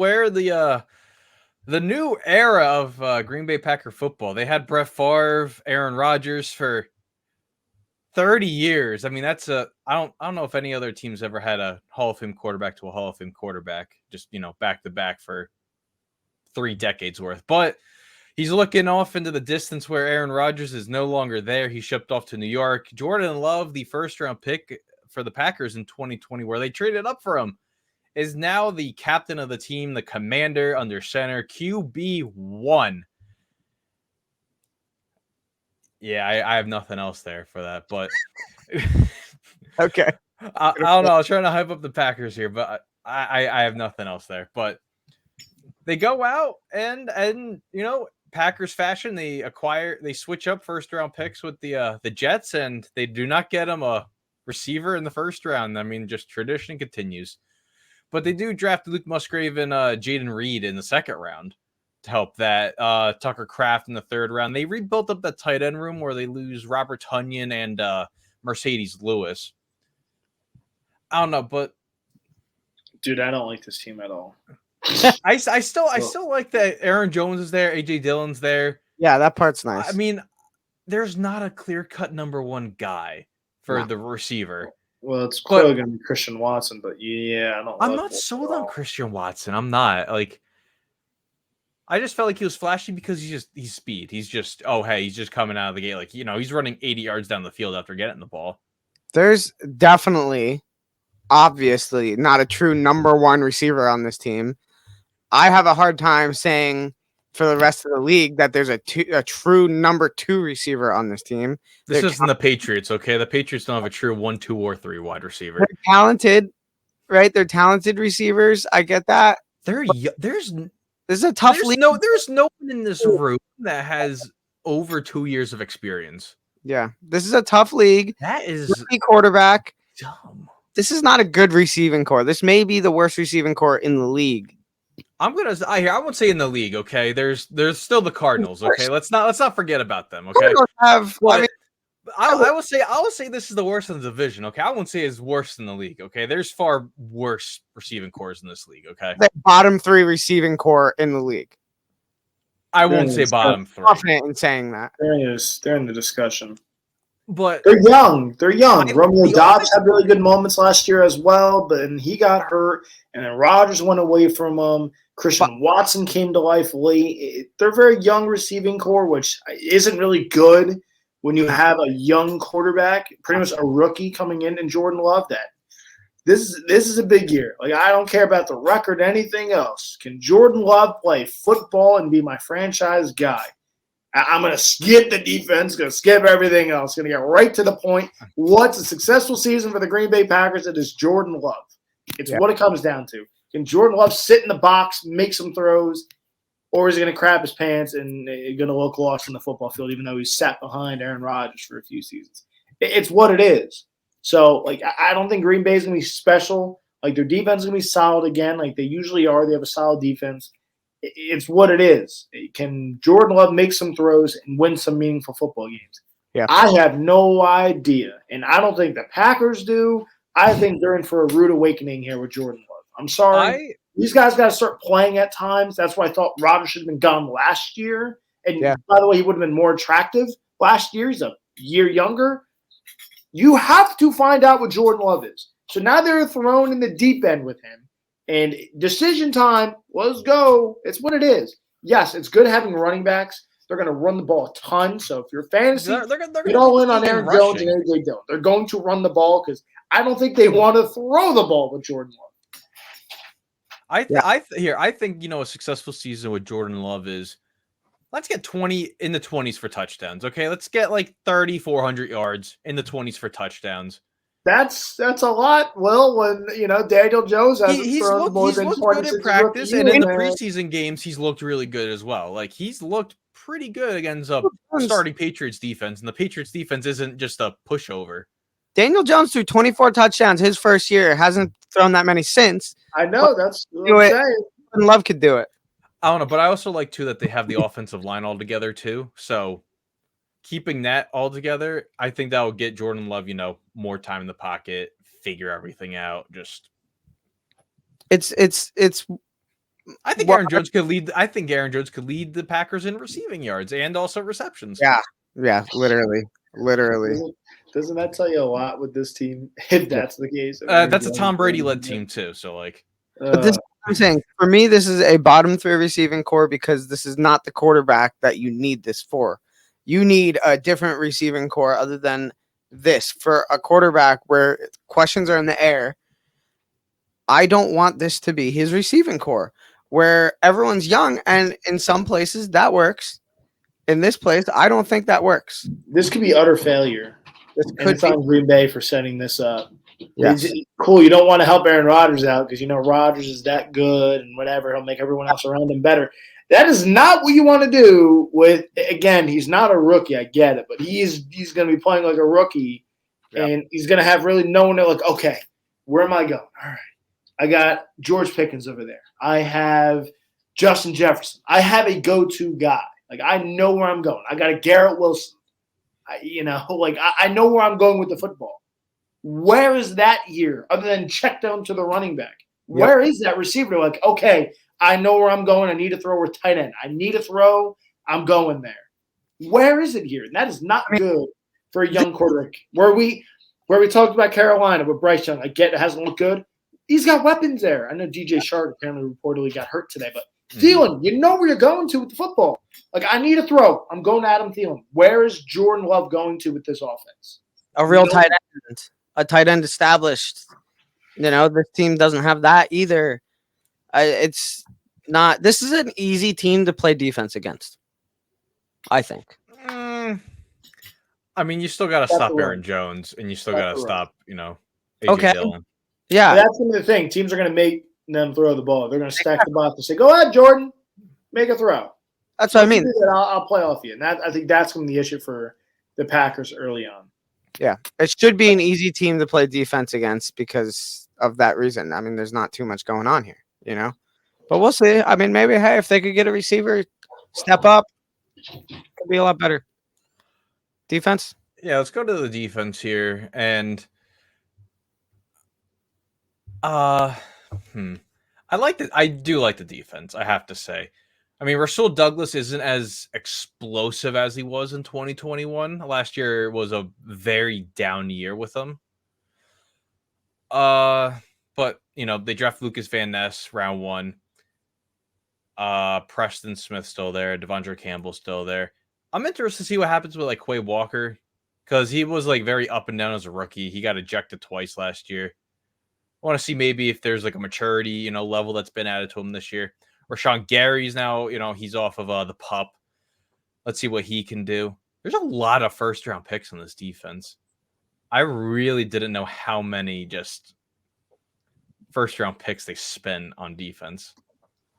where the new era of Green Bay Packer football. They had Brett Favre, Aaron Rodgers for 30 years. I mean, I don't know if any other team's ever had a Hall of Fame quarterback to a Hall of Fame quarterback, just back to back for 3 decades worth. But he's looking off into the distance where Aaron Rodgers is no longer there. He shipped off to New York. Jordan Love, the first round pick for the Packers in 2020, where they traded up for him, is now the captain of the team, the commander under center, QB1. Yeah, I have nothing else there for that, but Okay. I don't know. I was trying to hype up the Packers here, but I have nothing else there. But they go out and Packers fashion, they switch up first round picks with the Jets, and they do not get them a receiver in the first round. I mean, just tradition continues. But they do draft Luke Musgrave and Jaden Reed in the second round to help that. Tucker Kraft in the third round. They rebuilt up that tight end room where they lose Robert Tonyan and Mercedes Lewis. I don't know, but dude, I don't like this team at all. I still like that Aaron Jones is there, AJ Dillon's there. Yeah, that part's nice. I mean, there's not a clear-cut number one guy for the receiver. Well, it's clearly going to be Christian Watson, but yeah, I'm not sold on Christian Watson. I'm not. I just felt like he was flashy because he's speed. He's just coming out of the gate. He's running 80 yards down the field after getting the ball. There's definitely, obviously, not a true number one receiver on this team. I have a hard time saying for the rest of the league that there's a true number two receiver on this team. This isn't the Patriots, okay? The Patriots don't have a true 1, 2, or 3 wide receiver. They're talented, right? They're talented receivers. I get that. This is a tough league. There's no one in this room that has over 2 years of experience. Yeah, this is a tough league. That is rookie quarterback. Dumb. This is not a good receiving core. This may be the worst receiving core in the league. I won't say in the league. Okay, there's still the Cardinals. Okay, let's not forget about them. Okay, I will say this is the worst in the division. Okay, I won't say it's worse than the league. Okay, there's far worse receiving cores in this league. Okay, the bottom 3 receiving core in the league. I won't say bottom 3. Confident in saying that. They're in the discussion. But they're young. Romeo Dobbs had really good moments last year as well, but then he got hurt, and then Rodgers went away from him. Christian Watson came to life late. They're very young receiving core, which isn't really good when you have a young quarterback, pretty much a rookie coming in, and Jordan Love. That this is a big year. I don't care about the record, anything else. Can Jordan Love play football and be my franchise guy? I'm going to skip the defense, going to skip everything else, going to get right to the point. What's a successful season for the Green Bay Packers? It is Jordan Love. It's what it comes down to. Can Jordan Love sit in the box, make some throws, or is he going to crap his pants and going to look lost in the football field, even though he's sat behind Aaron Rodgers for a few seasons? It's what it is. So, I don't think Green Bay is going to be special. Their defense is going to be solid again, like they usually are. They have a solid defense. It's what it is. Can Jordan Love make some throws and win some meaningful football games? Yeah. I have no idea, and I don't think the Packers do. I think they're in for a rude awakening here with Jordan Love. I'm sorry. These guys got to start playing at times. That's why I thought Rodgers should have been gone last year. And by the way, he would have been more attractive last year. He's a year younger. You have to find out what Jordan Love is. So now they're thrown in the deep end with him. And decision time, let's go. It's what it is. Yes, it's good having running backs. They're going to run the ball a ton. So if you're fantasy, get all in on Aaron Jones and AJ Dillon. They're going to run the ball because I don't think they want to throw the ball with Jordan Love. I think a successful season with Jordan Love is let's get 20 in the 20s for touchdowns. Okay, let's get 3,400 yards in the 20s for touchdowns. That's a lot. Well, when Daniel Jones hasn't thrown more than 20 good in practice, and in the preseason games, he's looked really good as well. He's looked pretty good against a starting Patriots defense, and the Patriots defense isn't just a pushover. Daniel Jones threw 24 touchdowns his first year. Hasn't thrown that many since. I know. That's what I'm saying. Love could do it. I don't know, but I also like, too, that they have the offensive line all together, too. So keeping that all together, I think that will get Jordan Love, more time in the pocket, figure everything out. Just it's I think Aaron Jones could lead. I think Aaron Jones could lead the Packers in receiving yards and also receptions. Yeah, literally. Doesn't that tell you a lot with this team? If that's the case, That's a Tom Brady led team too. So like, but this is what I'm saying. For me, this is a bottom 3 receiving core because this is not the quarterback that you need this for. You need a different receiving core other than this for a quarterback where questions are in the air. I don't want this to be his receiving core where everyone's young, and in some places that works. In this place, I don't think that works. This could be utter failure. This and it's on Green Bay for setting this up. Yes. It's cool. You don't want to help Aaron Rodgers out because you know Rodgers is that good and whatever. He'll make everyone else around him better. That is not what you want to do with. Again, he's not a rookie. I get it, but he's going to be playing like a rookie, and he's going to have really no one to like. Okay, where am I going? All right, I got George Pickens over there. I have Justin Jefferson. I have a go-to guy. Like I know where I'm going. I got a Garrett Wilson. I know where I'm going with the football. Where is that here other than check down to the running back? Yep. Where is that receiver? Like, okay, I know where I'm going. I need to throw with tight end. I need to throw. I'm going there. Where is it here? And that is not good for a young quarterback. Where we talked about Carolina with Bryce Young, I get it hasn't looked good. He's got weapons there. I know DJ Shark apparently reportedly got hurt today, but Thielen, you know where you're going to with the football. Like, I need a throw. I'm going to Adam Thielen. Where is Jordan Love going to with this offense? A real tight end. A tight end established. This team doesn't have that either. It's not – this is an easy team to play defense against, I think. I mean, you still got to stop Aaron Jones, and you still got to stop, AJ Dillon. Yeah. But that's the thing. Teams are going to make them throw the ball. They're going to stack the box and say, go ahead, Jordan. Make a throw. That's what I mean. I'll play off you. And I think that's going to be the issue for the Packers early on. Yeah. It should be an easy team to play defense against because of that reason. I mean, there's not too much going on here, But we'll see. I mean, maybe, hey, if they could get a receiver, step up, it'd be a lot better. Defense? Yeah, let's go to the defense here. And I do like the defense, I have to say. I mean, Rasul Douglas isn't as explosive as he was in 2021. Last year was a very down year with him. But they draft Lucas Van Ness round 1. Preston Smith still there, Devondre Campbell still there. I'm interested to see what happens with like Quay Walker because he was like very up and down as a rookie. He got ejected twice last year. I want to see maybe if there's like a maturity, level that's been added to him this year. Rashawn Gary's now, he's off of the PUP. Let's see what he can do. There's a lot of first-round picks on this defense. I really didn't know how many just first-round picks they spend on defense.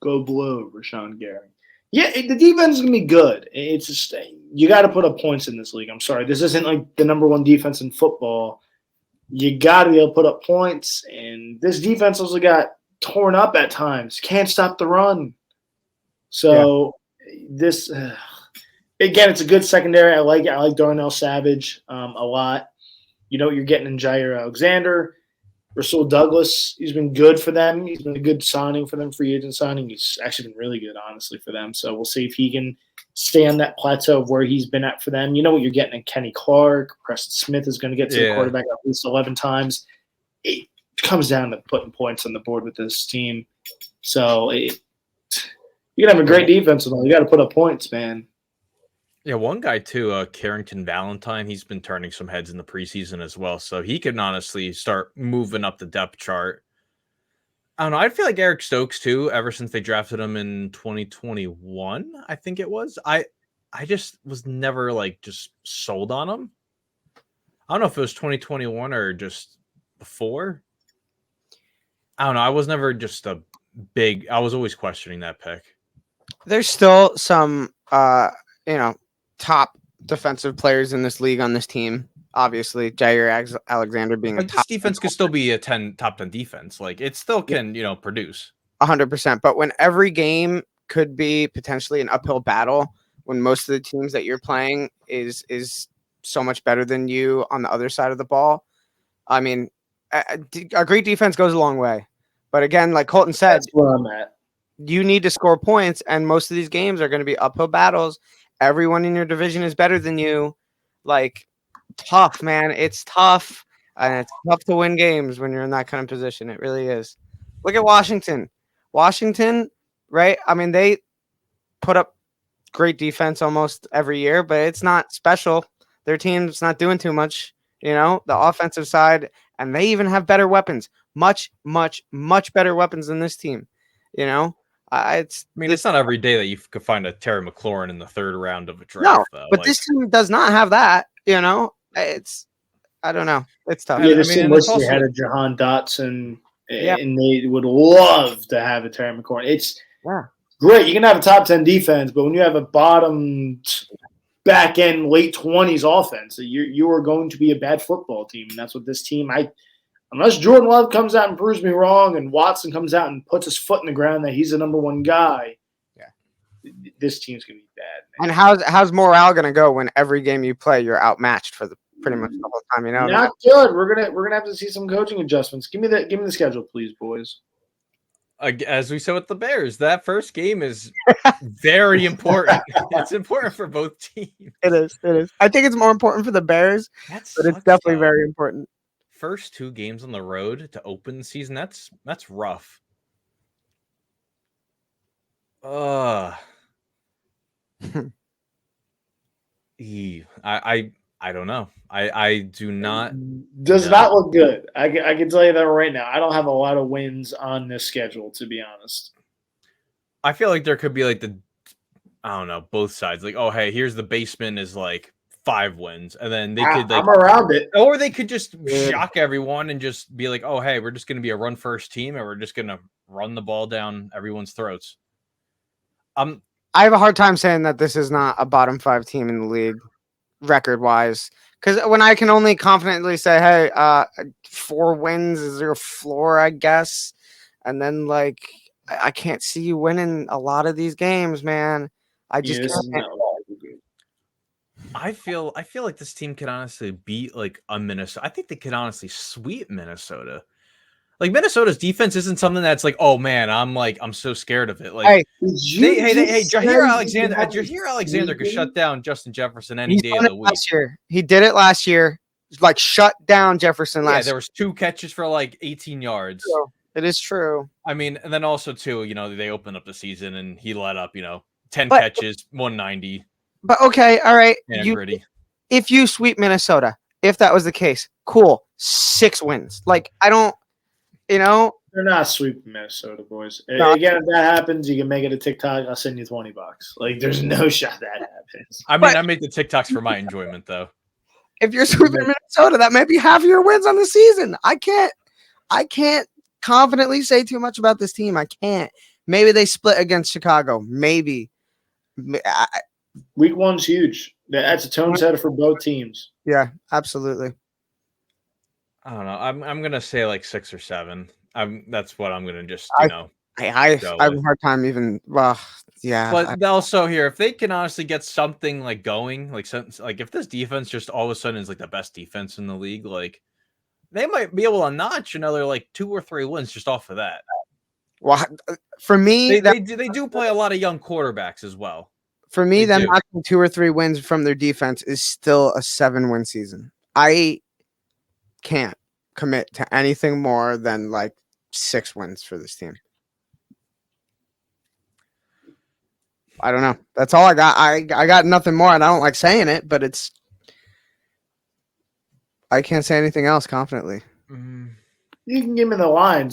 Go blue, Rashawn Gary. Yeah, the defense is going to be good. It's just you got to put up points in this league. I'm sorry. This isn't like the number 1 defense in football. You got to be able to put up points, and this defense also got torn up at times. Can't stop the run. So this again, it's a good secondary. I like it. I like Darnell Savage a lot. You know what you're getting in Jair Alexander. Rasul Douglas, he's been good for them. He's been a good signing for them, free agent signing. He's actually been really good, honestly, for them. So we'll see if he can stay on that plateau of where he's been at for them. You know what you're getting in Kenny Clark. Preston Smith is going to get to the quarterback at least 11 times. It comes down to putting points on the board with this team. So you can have a great defense with them. You got to put up points, man. Yeah, one guy too, Carrington Valentine, he's been turning some heads in the preseason as well. So he can honestly start moving up the depth chart. I don't know. I feel like Eric Stokes too, ever since they drafted him in 2021, I think it was. I just was never like just sold on him. I don't know if it was 2021 or just before. I don't know. I was never just I was always questioning that pick. There's still some, top defensive players in this league on this team. Obviously, Jair Alexander being like, this defense could still be a top 10 defense. Like it still can, produce 100%. But when every game could be potentially an uphill battle, when most of the teams that you're playing is so much better than you on the other side of the ball, I mean, a great defense goes a long way. But again, like Colton said, that's where I'm at. you need to score points, and most of these games are going to be uphill battles. Everyone in your division is better than you. Like, tough, man. It's tough, and it's tough to win games when you're in that kind of position. It really is. Look at Washington. Washington, right? I mean, they put up great defense almost every year, but it's not special. Their team's not doing too much, the offensive side, and they even have better weapons. Much, much, much better weapons than this team. It's not every day that you could find a Terry McLaurin in the third round of a draft. No, though. but this team does not have that. It's I don't know. It's tough. Yeah, this team wish they had a Jahan Dotson, and they would love to have a Terry McLaurin. It's great. You can have a top 10 defense, but when you have a bottom back end late 20s offense, you are going to be a bad football team, and that's what this team. Unless Jordan Love comes out and proves me wrong, and Watson comes out and puts his foot in the ground that he's the number one guy, this team's gonna be bad. Man. And how's morale gonna go when every game you play you're outmatched for pretty much the whole time? Not good. We're gonna have to see some coaching adjustments. Give me the schedule, please, boys. As we said with the Bears, that first game is very important. It's important for both teams. It is. I think it's more important for the Bears, but it's definitely very important. First 2 games on the road to open the season, that's rough. I don't know. I do not. Does not look good. I can tell you that right now. I don't have a lot of wins on this schedule, to be honest. I feel like there could be like both sides. Like, oh, hey, here's the basement is like 5 wins, and then they could I'm around it, or they could just shock everyone and just be like, oh, hey, we're just going to be a run first team, and we're just going to run the ball down everyone's throats. I have a hard time saying that this is not a bottom 5 team in the league, record wise, because when I can only confidently say, hey, 4 wins is your floor, I guess, and then like I can't see you winning a lot of these games, man. I just can't. I feel like this team could honestly beat like a Minnesota. I think they could honestly sweep Minnesota. Like Minnesota's defense isn't something that's like, oh man, I'm so scared of it. Like, hey, Jair Alexander could shut down Justin Jefferson any day of the week. He did it last year. Like shut down Jefferson last year. Yeah, there was 2 catches for like 18 yards. It is true. I mean, and then also too, they opened up the season and he let up, 10 catches, 190. But okay, all right. If you sweep Minnesota, if that was the case, cool. 6 wins. Like I don't. They're not sweeping Minnesota, boys. No. Again, if that happens, you can make it a TikTok. I'll send you $20. Like, there's no shot that happens. I mean, I make the TikToks for my enjoyment, though. If you're sweeping Minnesota, that may be half your wins on the season. I can't confidently say too much about this team. I can't. Maybe they split against Chicago. Maybe. Week 1's huge. That's a tone setter for both teams. Yeah, absolutely. I don't know. I'm gonna say like 6 or 7. That's what I'm gonna just I have a hard time even. Well, yeah. But also here, if they can honestly get something like going, like if this defense just all of a sudden is like the best defense in the league, like they might be able to notch another like 2 or 3 wins just off of that. Well, for me, they do play a lot of young quarterbacks as well. For me, them knocking 2 or 3 wins from their defense is still a 7-win season. I can't commit to anything more than like 6 wins for this team. I don't know. That's all I got. I got nothing more, and I don't like saying it, but I can't say anything else confidently. You can give me the lines.